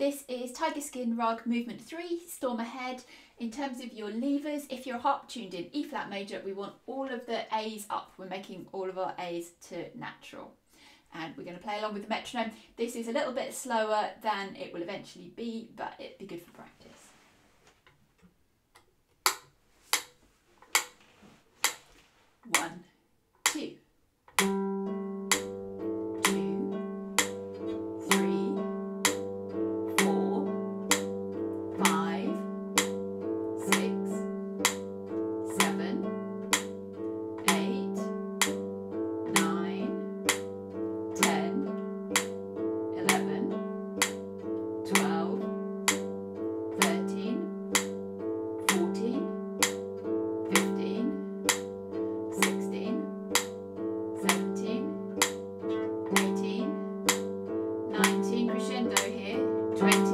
This is Tiger Skin Rug Movement 3, Storm Ahead. In terms of your levers, if you're harp tuned in E flat major, we want all of the A's up. We're making all of our A's to natural. And we're going to play along with the metronome. This is a little bit slower than it will eventually be, but it'd be good for practice. 1, 2. 20.